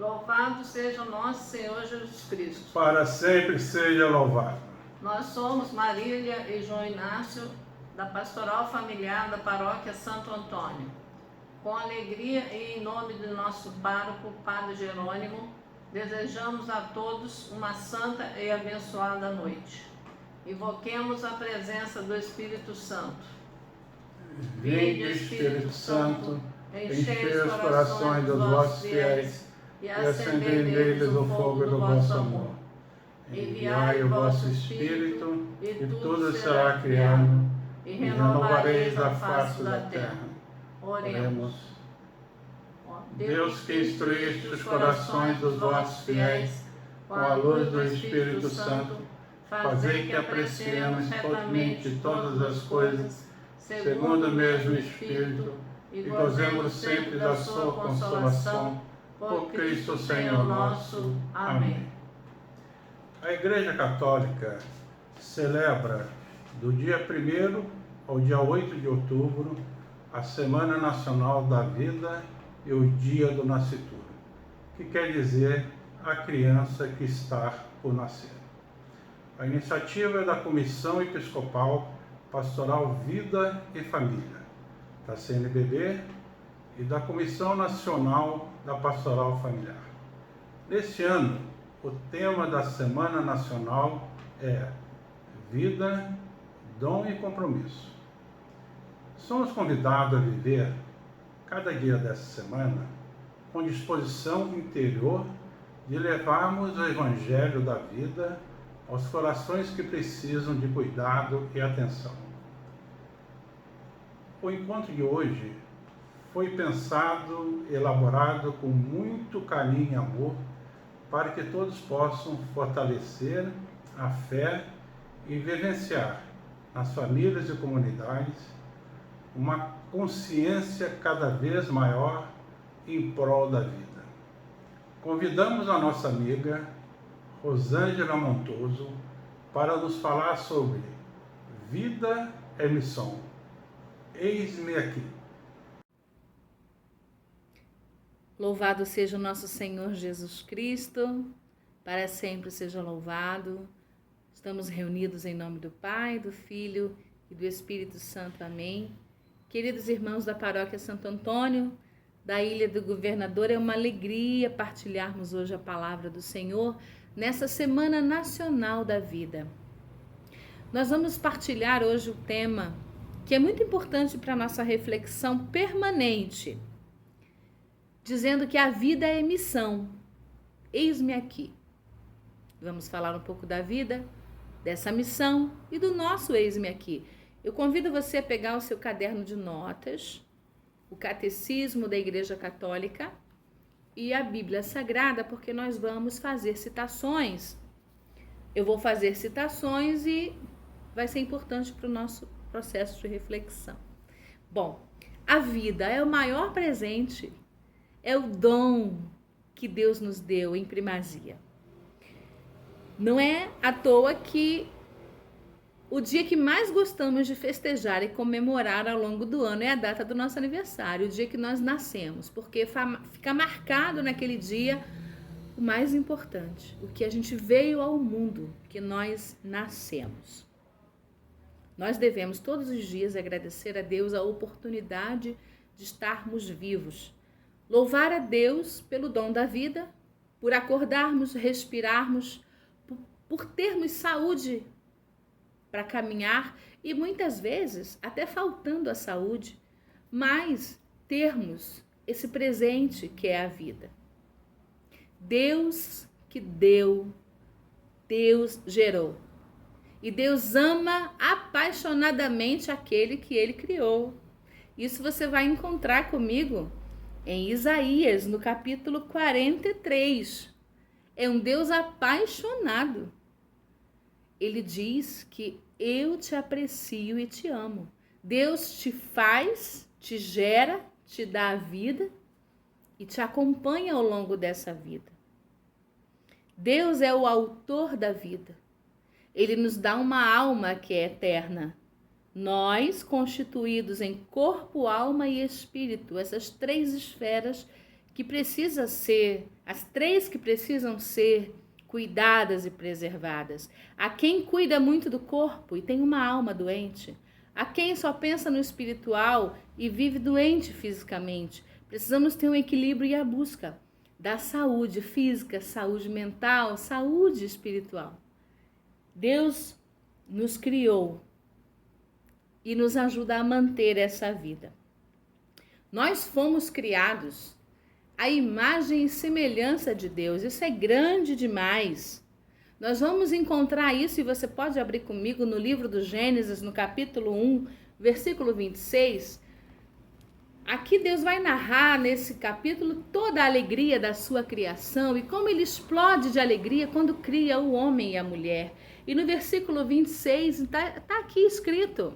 Louvado seja o nosso Senhor Jesus Cristo. Para sempre seja louvado. Nós somos Marília e João Inácio, da Pastoral Familiar da Paróquia Santo Antônio. Com alegria e em nome do nosso pároco, Padre Jerônimo, desejamos a todos uma santa e abençoada noite. Invoquemos a presença do Espírito Santo. Vinde, Espírito Santo, enchei os corações dos vossos fiéis e acendei neles o fogo do vosso amor. Enviai o vosso Espírito, e tudo será criado, e renovareis a face da terra. Oremos. Deus, que instruíste os corações dos vossos fiéis com a luz do Espírito Santo, fazei que apreciemos retamente todas as coisas, segundo o mesmo Espírito, e gozemos sempre da sua consolação, por Cristo Senhor nosso. Amém. A Igreja Católica celebra do dia 1º ao dia 8 de outubro a Semana Nacional da Vida e o Dia do Nascituro, que quer dizer a criança que está por nascer. A iniciativa é da Comissão Episcopal Pastoral Vida e Família, da CNBB e da Comissão Nacional da Pastoral Familiar. Neste ano, o tema da Semana Nacional é Vida, Dom e Compromisso. Somos convidados a viver cada dia dessa semana com disposição interior de levarmos o Evangelho da vida aos corações que precisam de cuidado e atenção. O encontro de hoje foi pensado, elaborado com muito carinho e amor para que todos possam fortalecer a fé e vivenciar nas famílias e comunidades uma consciência cada vez maior em prol da vida. Convidamos a nossa amiga Rosângela Montoso para nos falar sobre Vida é Missão. Eis-me aqui. Louvado seja o nosso Senhor Jesus Cristo, para sempre seja louvado. Estamos reunidos em nome do Pai, do Filho e do Espírito Santo. Amém. Queridos irmãos da Paróquia Santo Antônio, da Ilha do Governador, é uma alegria partilharmos hoje a palavra do Senhor nessa Semana Nacional da Vida. Nós vamos partilhar hoje o tema que é muito importante para a nossa reflexão permanente, dizendo que a vida é missão. Eis-me aqui. Vamos falar um pouco da vida, dessa missão e do nosso eis-me aqui. Eu convido você a pegar o seu caderno de notas, o Catecismo da Igreja Católica e a Bíblia Sagrada, porque nós vamos fazer citações. Eu vou fazer citações e vai ser importante para o nosso processo de reflexão. Bom, a vida é o maior presente, é o dom que Deus nos deu em primazia. Não é à toa que o dia que mais gostamos de festejar e comemorar ao longo do ano é a data do nosso aniversário, o dia que nós nascemos, porque fica marcado naquele dia o mais importante, o que a gente veio ao mundo, que nós nascemos. Nós devemos todos os dias agradecer a Deus a oportunidade de estarmos vivos, louvar a Deus pelo dom da vida, por acordarmos, respirarmos, por termos saúde para caminhar e muitas vezes até faltando a saúde, mas termos esse presente que é a vida. Deus que deu, Deus gerou. E Deus ama apaixonadamente aquele que Ele criou. Isso você vai encontrar comigo em Isaías, no capítulo 43. É um Deus apaixonado. Ele diz que eu te aprecio e te amo. Deus te faz, te gera, te dá a vida e te acompanha ao longo dessa vida. Deus é o autor da vida. Ele nos dá uma alma que é eterna. Nós, constituídos em corpo, alma e espírito, essas três esferas que precisa ser, as 3 que precisam ser cuidadas e preservadas. Há quem cuida muito do corpo e tem uma alma doente. Há quem só pensa no espiritual e vive doente fisicamente. Precisamos ter um equilíbrio e a busca da saúde física, saúde mental, saúde espiritual. Deus nos criou e nos ajuda a manter essa vida. Nós fomos criados à imagem e semelhança de Deus. Isso é grande demais. Nós vamos encontrar isso, e você pode abrir comigo no livro do Gênesis, no capítulo 1, versículo 26. Aqui Deus vai narrar nesse capítulo toda a alegria da sua criação e como ele explode de alegria quando cria o homem e a mulher. E no versículo 26 está aqui escrito: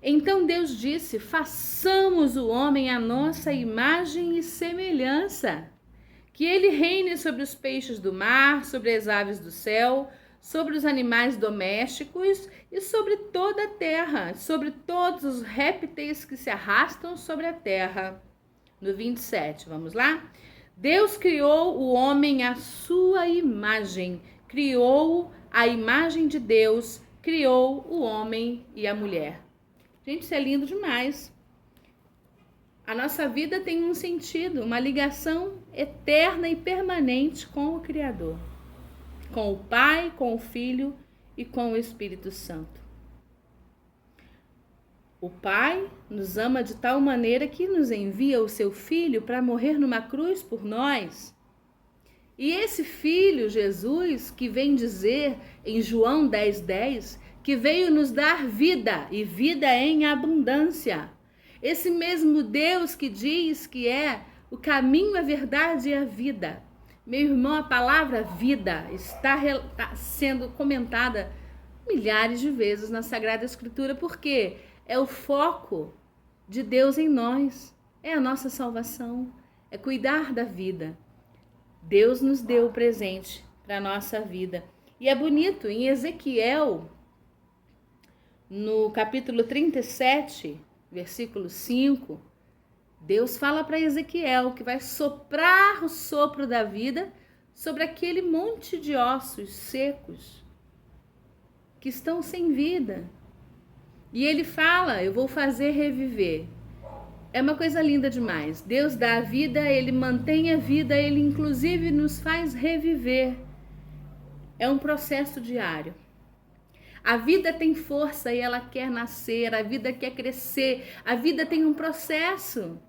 então Deus disse, façamos o homem à nossa imagem e semelhança, que ele reine sobre os peixes do mar, sobre as aves do céu, sobre os animais domésticos e sobre toda a terra, sobre todos os répteis que se arrastam sobre a terra. No 27, vamos lá? Deus criou o homem à sua imagem, criou a imagem de Deus, criou o homem e a mulher. Gente, isso é lindo demais. A nossa vida tem um sentido, uma ligação eterna e permanente com o Criador, com o Pai, com o Filho e com o Espírito Santo. O Pai nos ama de tal maneira que nos envia o seu Filho para morrer numa cruz por nós. E esse Filho, Jesus, que vem dizer em João 10:10, que veio nos dar vida e vida em abundância. Esse mesmo Deus que diz que é o caminho, a verdade e a vida. Meu irmão, a palavra vida está sendo comentada milhares de vezes na Sagrada Escritura, porque é o foco de Deus em nós, é a nossa salvação, é cuidar da vida. Deus nos deu o presente para a nossa vida. E é bonito, em Ezequiel, no capítulo 37, versículo 5, Deus fala para Ezequiel que vai soprar o sopro da vida sobre aquele monte de ossos secos que estão sem vida. E ele fala, eu vou fazer reviver. É uma coisa linda demais. Deus dá a vida, ele mantém a vida, ele inclusive nos faz reviver. É um processo diário. A vida tem força e ela quer nascer, a vida quer crescer, a vida tem um processo.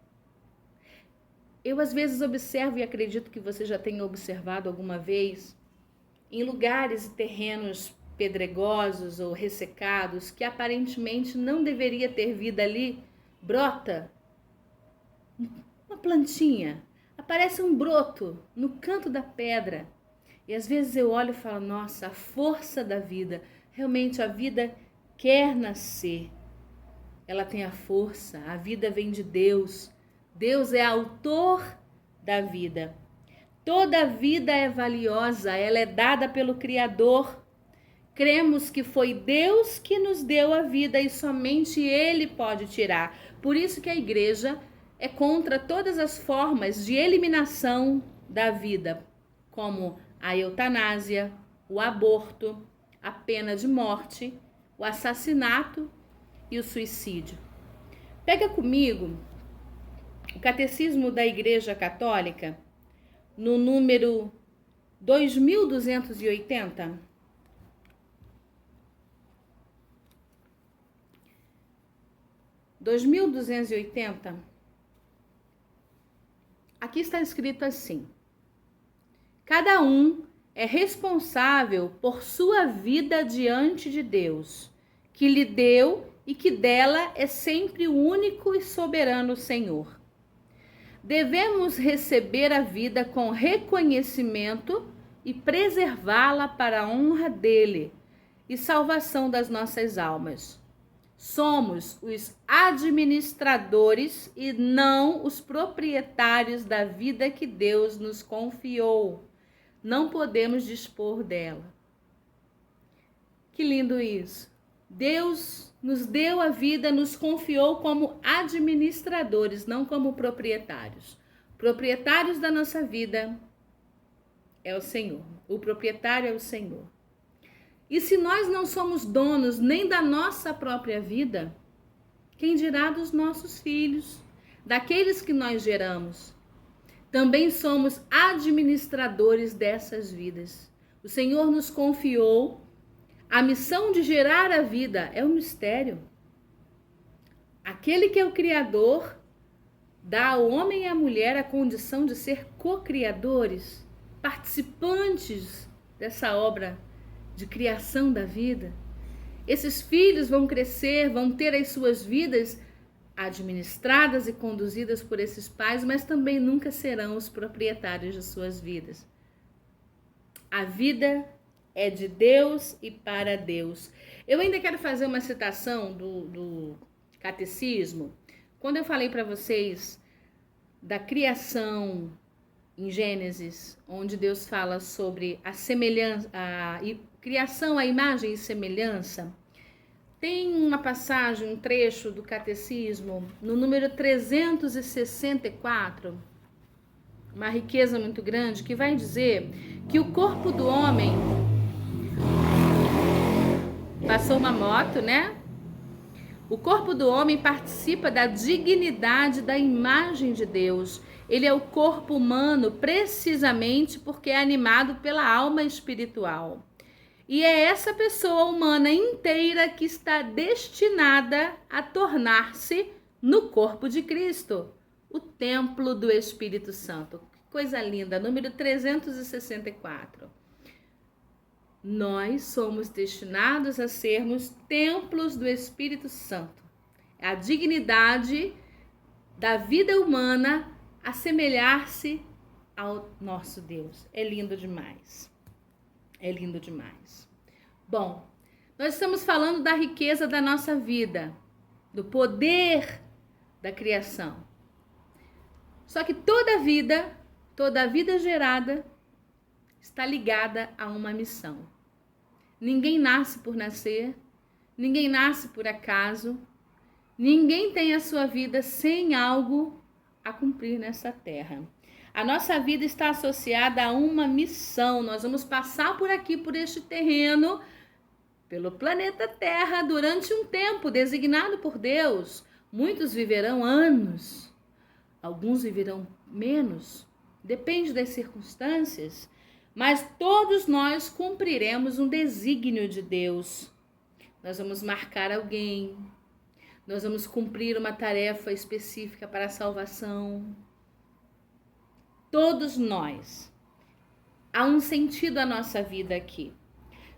Eu às vezes observo, e acredito que você já tenha observado alguma vez, em lugares e terrenos pedregosos ou ressecados, que aparentemente não deveria ter vida ali, brota uma plantinha, aparece um broto no canto da pedra. E às vezes eu olho e falo, nossa, a força da vida. Realmente a vida quer nascer, ela tem a força, a vida vem de Deus. Deus é autor da vida. Toda vida é valiosa, ela é dada pelo Criador. Cremos que foi Deus que nos deu a vida e somente Ele pode tirar. Por isso que a igreja é contra todas as formas de eliminação da vida, como a eutanásia, o aborto, a pena de morte, o assassinato e o suicídio. Pega comigo o Catecismo da Igreja Católica, no número 2280. Aqui está escrito assim: cada um é responsável por sua vida diante de Deus, que lhe deu e que dela é sempre o único e soberano Senhor. Devemos receber a vida com reconhecimento e preservá-la para a honra dele e salvação das nossas almas. Somos os administradores e não os proprietários da vida que Deus nos confiou. Não podemos dispor dela. Que lindo isso! Deus nos deu a vida, nos confiou como administradores, não como proprietários. proprietários da nossa vida é o Senhor. O proprietário é o Senhor. E se nós não somos donos nem da nossa própria vida, quem dirá dos nossos filhos, daqueles que nós geramos? Também somos administradores dessas vidas. O Senhor nos confiou a missão de gerar a vida. É um mistério. Aquele que é o Criador dá ao homem e à mulher a condição de ser co-criadores, participantes dessa obra de criação da vida. Esses filhos vão crescer, vão ter as suas vidas administradas e conduzidas por esses pais, mas também nunca serão os proprietários de suas vidas. A vida é de Deus e para Deus. Eu ainda quero fazer uma citação do catecismo. Quando eu falei para vocês da criação em Gênesis, onde Deus fala sobre a semelhança, a criação, a imagem e semelhança, tem uma passagem, um trecho do catecismo, no número 364, uma riqueza muito grande, que vai dizer que o corpo do homem... Passou uma moto, né? O corpo do homem participa da dignidade da imagem de Deus. Ele é o corpo humano precisamente porque é animado pela alma espiritual. E é essa pessoa humana inteira que está destinada a tornar-se no corpo de Cristo, o templo do Espírito Santo. Que coisa linda, número 364. Nós somos destinados a sermos templos do Espírito Santo. É a dignidade da vida humana assemelhar-se ao nosso Deus. É lindo demais. É lindo demais. Bom, nós estamos falando da riqueza da nossa vida, do poder da criação. Só que toda vida gerada está ligada a uma missão. Ninguém nasce por nascer, ninguém nasce por acaso, ninguém tem a sua vida sem algo a cumprir nessa terra. A nossa vida está associada a uma missão. Nós vamos passar por aqui, por este terreno, pelo planeta Terra, durante um tempo designado por Deus. Muitos viverão anos, alguns viverão menos, depende das circunstâncias, mas todos nós cumpriremos um desígnio de Deus. Nós vamos marcar alguém, nós vamos cumprir uma tarefa específica para a salvação. Todos nós. Há um sentido à nossa vida aqui.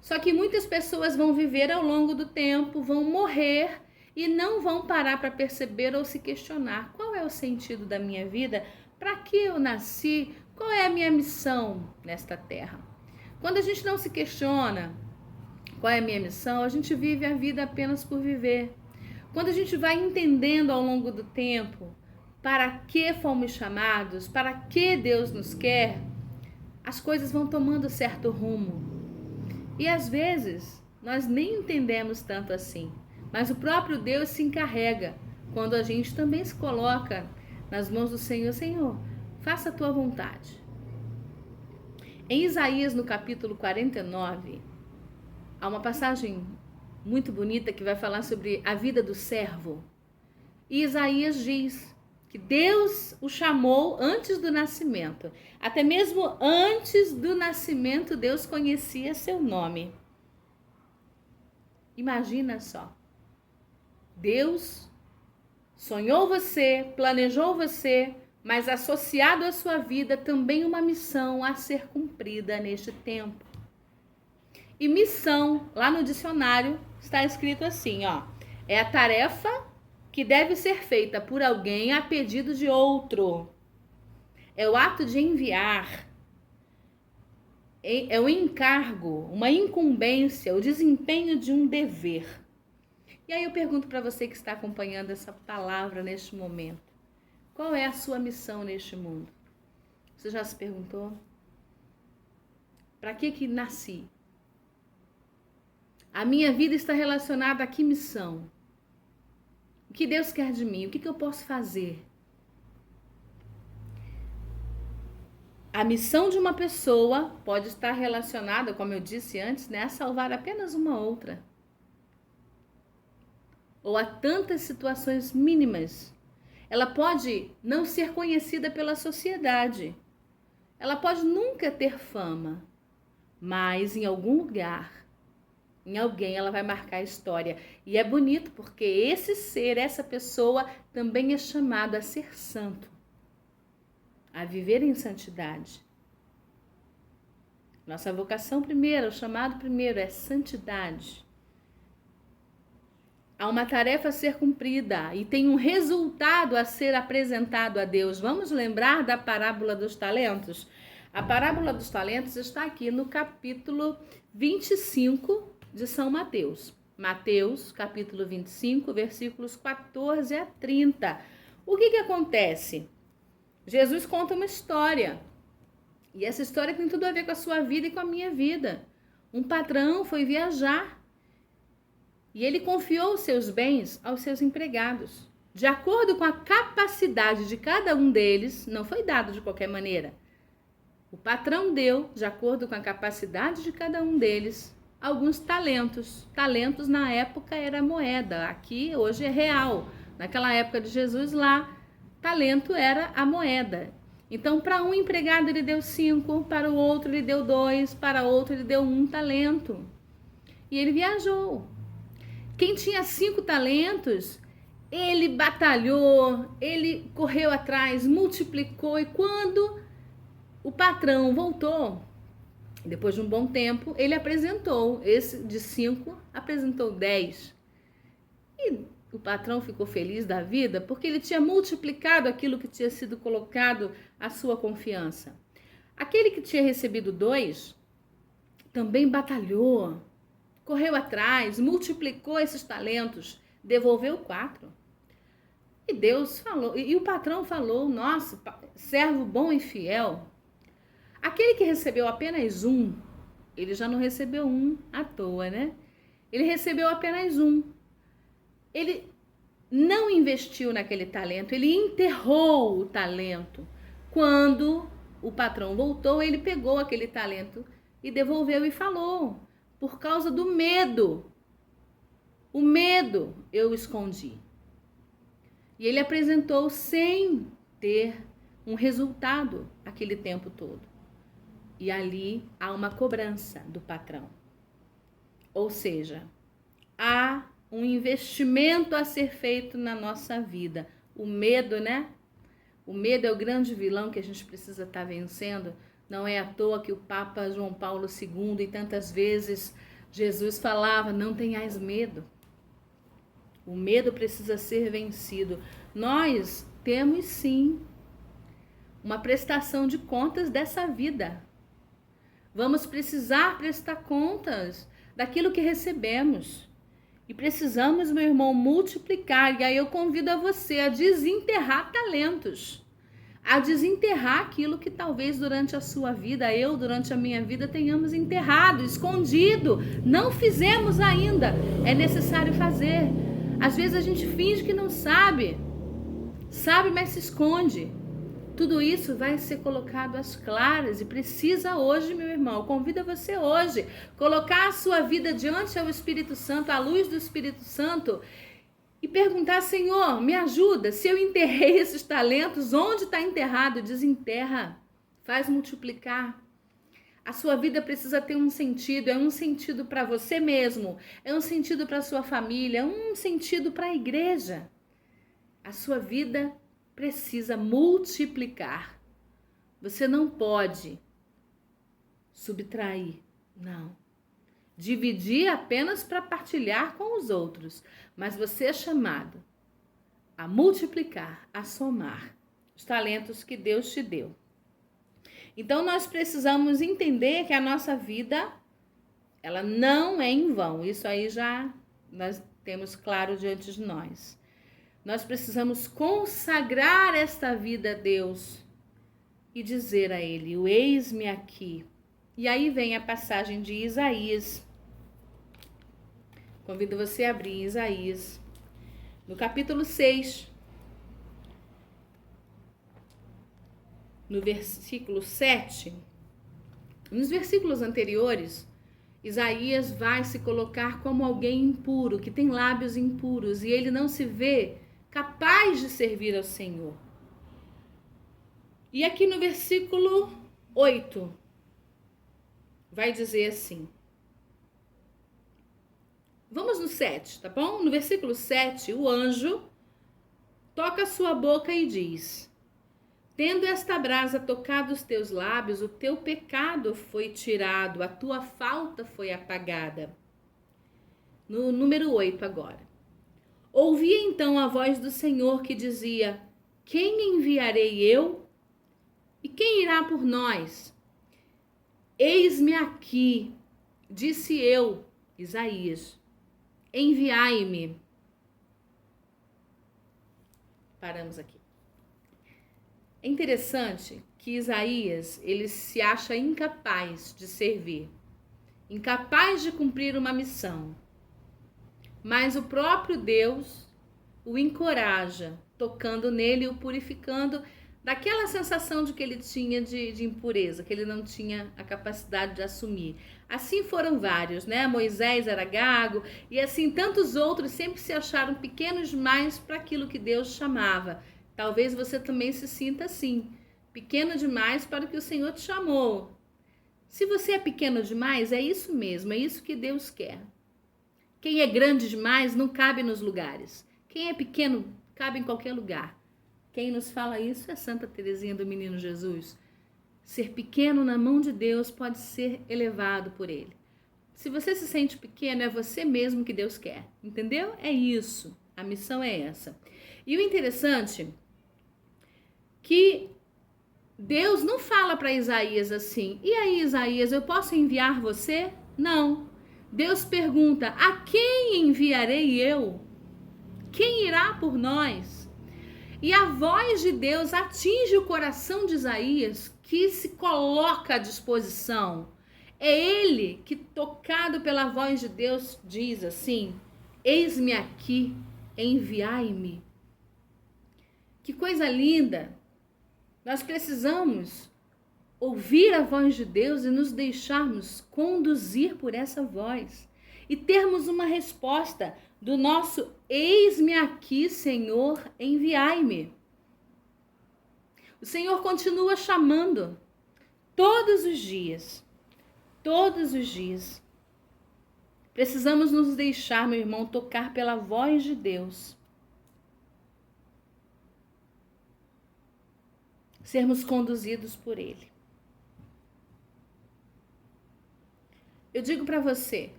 Só que muitas pessoas vão viver ao longo do tempo, vão morrer e não vão parar para perceber ou se questionar qual é o sentido da minha vida, para que eu nasci, qual é a minha missão nesta terra. Quando a gente não se questiona qual é a minha missão, a gente vive a vida apenas por viver. Quando a gente vai entendendo ao longo do tempo para que fomos chamados, para que Deus nos quer, as coisas vão tomando certo rumo. E às vezes nós nem entendemos tanto assim, mas o próprio Deus se encarrega quando a gente também se coloca nas mãos do Senhor. Senhor, faça a tua vontade. Em Isaías, no capítulo 49, há uma passagem muito bonita que vai falar sobre a vida do servo. E Isaías diz que Deus o chamou antes do nascimento. Até mesmo antes do nascimento, Deus conhecia seu nome. Imagina só. Deus sonhou você, planejou você, mas associado à sua vida também uma missão a ser cumprida neste tempo. E missão, lá no dicionário, está escrito assim, ó. É a tarefa que deve ser feita por alguém a pedido de outro. É o ato de enviar. É o encargo, uma incumbência, o desempenho de um dever. E aí eu pergunto para você que está acompanhando essa palavra neste momento. Qual é a sua missão neste mundo? Você já se perguntou? Para que nasci? A minha vida está relacionada a que missão? O que Deus quer de mim? O que eu posso fazer? A missão de uma pessoa pode estar relacionada, como eu disse antes, né, a salvar apenas uma outra. Ou a tantas situações mínimas. Ela pode não ser conhecida pela sociedade. Ela pode nunca ter fama. Mas em algum lugar, em alguém, ela vai marcar a história. E é bonito porque esse ser, essa pessoa, também é chamado a ser santo. A viver em santidade. Nossa vocação primeiro, o chamado primeiro é santidade. Há uma tarefa a ser cumprida e tem um resultado a ser apresentado a Deus. Vamos lembrar da parábola dos talentos? A parábola dos talentos está aqui no capítulo 25 de São Mateus. Mateus, capítulo 25, versículos 14 a 30. O que acontece? Jesus conta uma história. E essa história tem tudo a ver com a sua vida e com a minha vida. Um patrão foi viajar e ele confiou os seus bens aos seus empregados. De acordo com a capacidade de cada um deles, não foi dado de qualquer maneira. O patrão deu, de acordo com a capacidade de cada um deles, alguns talentos. Talentos na época era moeda, aqui hoje é real. Naquela época de Jesus lá, talento era a moeda. Então, para um empregado ele deu 5, para o outro ele deu 2, para outro ele deu 1 talento. E ele viajou. Quem tinha 5 talentos, ele batalhou, ele correu atrás, multiplicou. E quando o patrão voltou, depois de um bom tempo, ele apresentou, esse de 5 apresentou 10. E o patrão ficou feliz da vida porque ele tinha multiplicado aquilo que tinha sido colocado à sua confiança. Aquele que tinha recebido 2 também batalhou, correu atrás, multiplicou esses talentos, devolveu 4. E Deus falou, e o patrão falou: nossa, servo bom e fiel. Aquele que recebeu apenas 1, ele já não recebeu 1 à toa, né? Ele recebeu apenas 1. Ele não investiu naquele talento, ele enterrou o talento. Quando o patrão voltou, ele pegou aquele talento e devolveu e falou: por causa do medo, o medo eu escondi. E ele apresentou sem ter um resultado aquele tempo todo. E ali há uma cobrança do patrão. Ou seja, há um investimento a ser feito na nossa vida. O medo, né? O medo é o grande vilão que a gente precisa estar vencendo. Não é à toa que o Papa João Paulo II e tantas vezes Jesus falava: não tenhais medo. O medo precisa ser vencido. Nós temos sim uma prestação de contas dessa vida. Vamos precisar prestar contas daquilo que recebemos. E precisamos, meu irmão, multiplicar. E aí eu convido a você a desenterrar talentos. A desenterrar aquilo que talvez durante a sua vida, eu durante a minha vida, tenhamos enterrado, escondido. Não fizemos ainda. É necessário fazer. Às vezes a gente finge que não sabe. Sabe, mas se esconde. Tudo isso vai ser colocado às claras e precisa hoje, meu irmão, convido você hoje, colocar a sua vida diante ao Espírito Santo, à luz do Espírito Santo e perguntar: Senhor, me ajuda, se eu enterrei esses talentos, onde está enterrado? Desenterra, faz multiplicar. A sua vida precisa ter um sentido, é um sentido para você mesmo, é um sentido para a sua família, é um sentido para a igreja. A sua vida precisa multiplicar. Você não pode subtrair, não. Dividir apenas para partilhar com os outros, mas você é chamado a multiplicar, a somar os talentos que Deus te deu. Então nós precisamos entender que a nossa vida, ela não é em vão. Isso aí já nós temos claro diante de nós. Nós precisamos consagrar esta vida a Deus e dizer a Ele: o eis-me aqui. E aí vem a passagem de Isaías. Convido você a abrir Isaías, no capítulo 6. no versículo 7, nos versículos anteriores, Isaías vai se colocar como alguém impuro, que tem lábios impuros, e ele não se vê capaz de servir ao Senhor. E aqui no versículo 8, vai dizer assim. Vamos no 7, tá bom? No versículo 7, o anjo toca a sua boca e diz: tendo esta brasa tocado os teus lábios, o teu pecado foi tirado, a tua falta foi apagada. No número 8 agora. Ouvi então a voz do Senhor que dizia: quem enviarei eu? E quem irá por nós? Eis-me aqui, disse eu, Isaías, enviai-me. Paramos aqui. É interessante que Isaías, ele se acha incapaz de servir, incapaz de cumprir uma missão. Mas o próprio Deus o encoraja, tocando nele e o purificando daquela sensação de que ele tinha de impureza, que ele não tinha a capacidade de assumir. Assim foram vários, né? Moisés era gago e assim tantos outros sempre se acharam pequenos demais para aquilo que Deus chamava. Talvez você também se sinta assim, pequeno demais para o que o Senhor te chamou. Se você é pequeno demais, é isso mesmo, é isso que Deus quer. Quem é grande demais não cabe nos lugares. Quem é pequeno cabe em qualquer lugar. Quem nos fala isso é Santa Teresinha do Menino Jesus. Ser pequeno na mão de Deus pode ser elevado por Ele. Se você se sente pequeno, é você mesmo que Deus quer. Entendeu? É isso. A missão é essa. E o interessante que Deus não fala para Isaías assim: e aí, Isaías, eu posso enviar você? Não. Deus pergunta: a quem enviarei eu? Quem irá por nós? E a voz de Deus atinge o coração de Isaías, que se coloca à disposição. É ele que, tocado pela voz de Deus, diz assim: eis-me aqui, enviai-me. Que coisa linda! Nós precisamos ouvir a voz de Deus e nos deixarmos conduzir por essa voz. E termos uma resposta do nosso eis-me aqui, Senhor, enviai-me. O Senhor continua chamando todos os dias. Todos os dias. Precisamos nos deixar, meu irmão, tocar pela voz de Deus. Sermos conduzidos por Ele. Eu digo para você,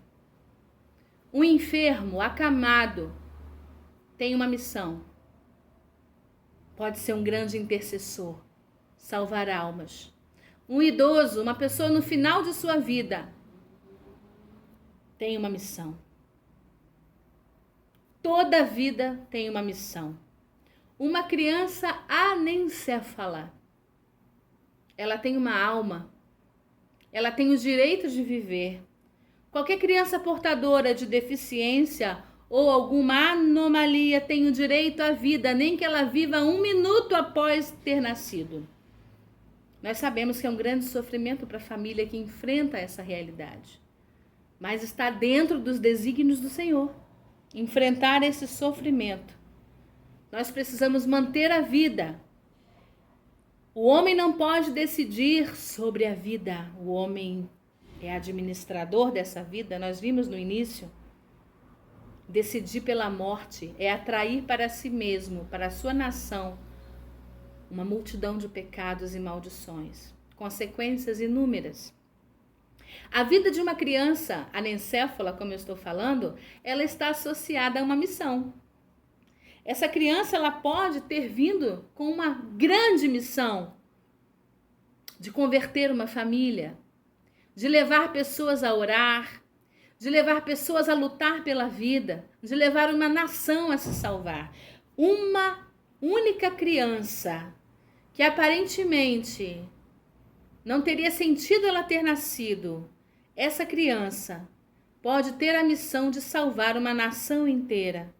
um enfermo acamado tem uma missão. Pode ser um grande intercessor, salvar almas. Um idoso, uma pessoa no final de sua vida, tem uma missão. Toda vida tem uma missão. Uma criança anencéfala, ela tem uma alma, ela tem o direito de viver. Qualquer criança portadora de deficiência ou alguma anomalia tem o direito à vida, nem que ela viva 1 minuto após ter nascido. Nós sabemos que é um grande sofrimento para a família que enfrenta essa realidade, mas está dentro dos desígnios do Senhor enfrentar esse sofrimento. Nós precisamos manter a vida. O homem não pode decidir sobre a vida. O homem é administrador dessa vida. Nós vimos no início. Decidir pela morte é atrair para si mesmo, para a sua nação, uma multidão de pecados e maldições, consequências inúmeras. A vida de uma criança anencéfala, como eu estou falando, ela está associada a uma missão. Essa criança, ela pode ter vindo com uma grande missão de converter uma família, de levar pessoas a orar, de levar pessoas a lutar pela vida, de levar uma nação a se salvar. Uma única criança que aparentemente não teria sentido ela ter nascido, essa criança pode ter a missão de salvar uma nação inteira,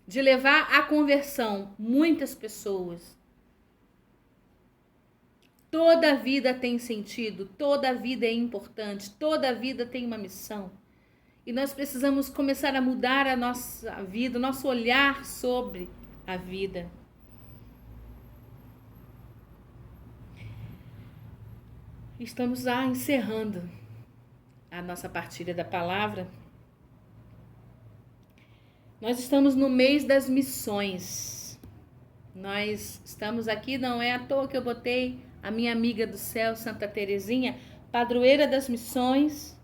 de levar à conversão muitas pessoas. Toda vida tem sentido, toda vida é importante, toda vida tem uma missão. E nós precisamos começar a mudar a nossa vida, o nosso olhar sobre a vida. Estamos encerrando a nossa partilha da palavra. Nós estamos no mês das missões. Nós estamos aqui, não é à toa que eu botei a minha amiga do céu, Santa Teresinha, padroeira das missões,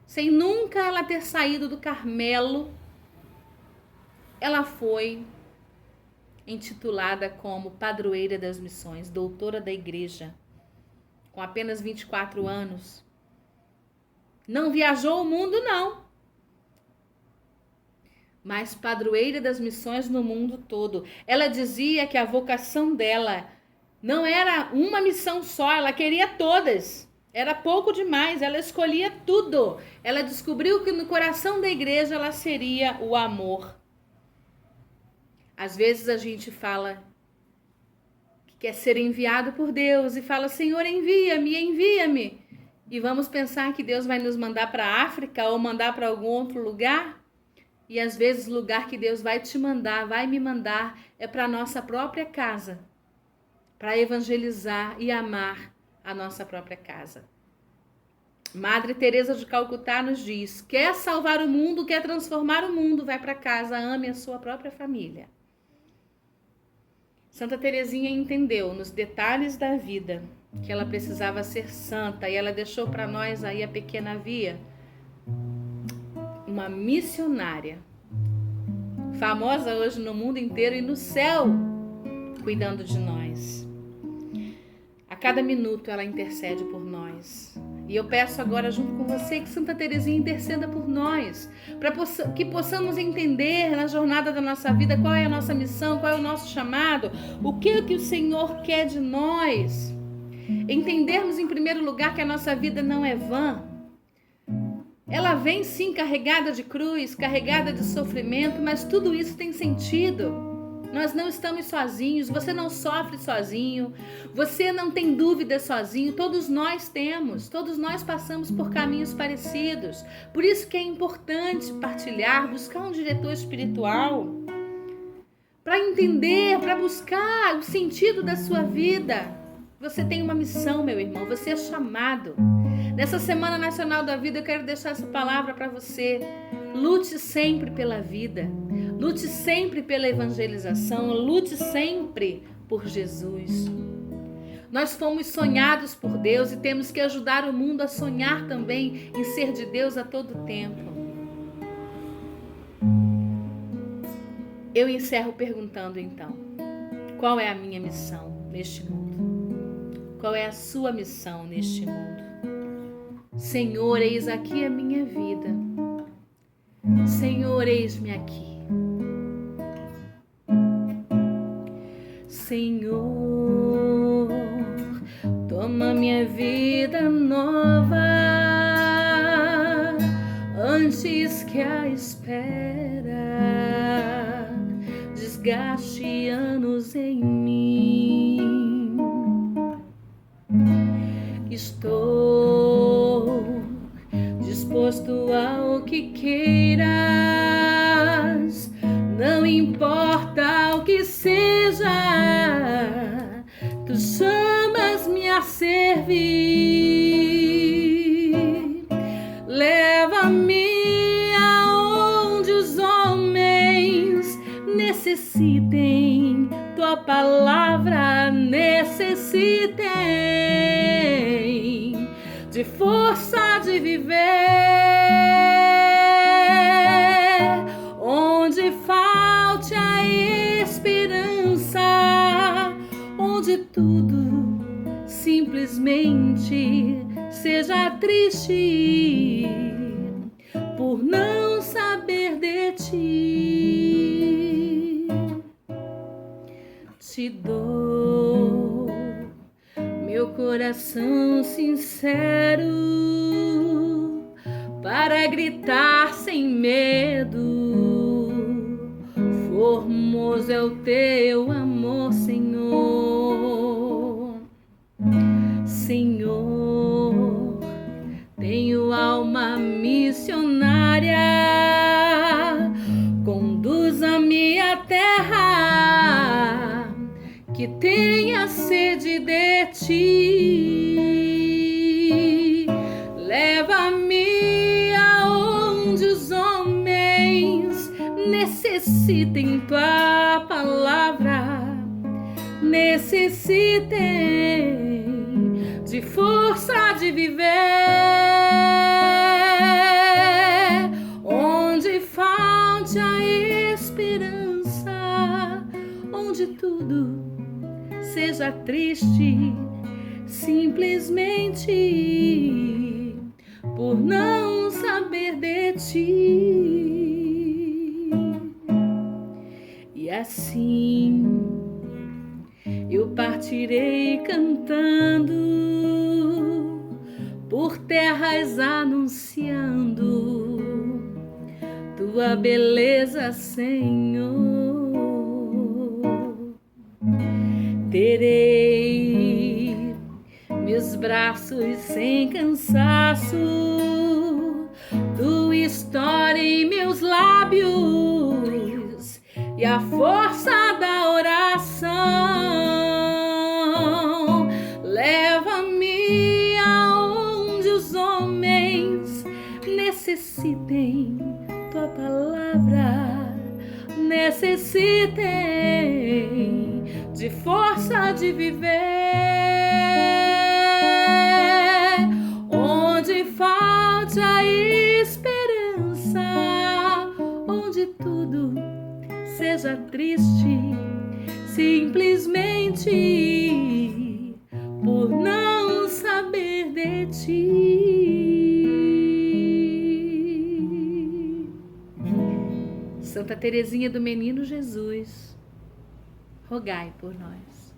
sem nunca ela ter saído do Carmelo. Ela foi intitulada como padroeira das missões, doutora da igreja, com apenas 24 anos. Não viajou o mundo, não. Mas padroeira das missões no mundo todo. Ela dizia que a vocação dela não era uma missão só, ela queria todas. Era pouco demais, ela escolhia tudo. Ela descobriu que no coração da igreja ela seria o amor. Às vezes a gente fala que quer ser enviado por Deus e fala: Senhor, envia-me, envia-me. E vamos pensar que Deus vai nos mandar para a África ou mandar para algum outro lugar. E às vezes o lugar que Deus vai te mandar, vai me mandar, é para a nossa própria casa, para evangelizar e amar a nossa própria casa. Madre Teresa de Calcutá nos diz: quer salvar o mundo, quer transformar o mundo, vai para casa, ame a sua própria família. Santa Teresinha entendeu nos detalhes da vida que ela precisava ser santa, e ela deixou para nós aí a pequena Via, uma missionária, famosa hoje no mundo inteiro e no céu, cuidando de nós. A cada minuto ela intercede por nós. E eu peço agora, junto com você, que Santa Teresinha interceda por nós, para que possamos entender na jornada da nossa vida qual é a nossa missão, qual é o nosso chamado, o que o Senhor quer de nós. Entendermos, em primeiro lugar, que a nossa vida não é vã. Ela vem sim carregada de cruz, carregada de sofrimento, mas tudo isso tem sentido. Nós não estamos sozinhos, você não sofre sozinho, você não tem dúvida sozinho, todos nós temos, todos nós passamos por caminhos parecidos. Por isso que é importante partilhar, buscar um diretor espiritual, para entender, para buscar o sentido da sua vida. Você tem uma missão, meu irmão, você é chamado. Nessa Semana Nacional da Vida, eu quero deixar essa palavra para você. Lute sempre pela vida, lute sempre pela evangelização, lute sempre por Jesus. Nós fomos sonhados por Deus e temos que ajudar o mundo a sonhar também em ser de Deus a todo tempo. Eu encerro perguntando então: qual é a minha missão neste mundo? Qual é a sua missão neste mundo? Senhor, eis aqui a minha vida. Senhor, eis-me aqui. Senhor, toma minha vida nova, antes que a espera desgaste anos em mim. Estou disposto ao que queiras, não importa o que seja, tu chamas-me a servir. Leva-me aonde os homens necessitem, tua palavra necessitem de força de viver, onde falte a esperança, onde tudo simplesmente seja triste por não saber de ti. Te dou meu coração sincero para gritar sem medo. Formoso é o teu amor, Senhor. missionária, conduza-me à terra que tenha sede de ti. Leva-me aonde os homens necessitem tua palavra, necessitem de força de viver, onde falte a esperança, onde tudo seja triste, simplesmente por não saber de ti. E assim eu partirei cantando por terras anunciando tua beleza, Senhor. Terei meus braços sem cansaço, tua história em meus lábios e a força da oração. Leva-me aonde os homens necessitem tua palavra, necessitem de força de viver, onde falte a esperança, onde tudo seja triste, simplesmente por não saber de ti. Santa Teresinha do Menino Jesus, rogai por nós.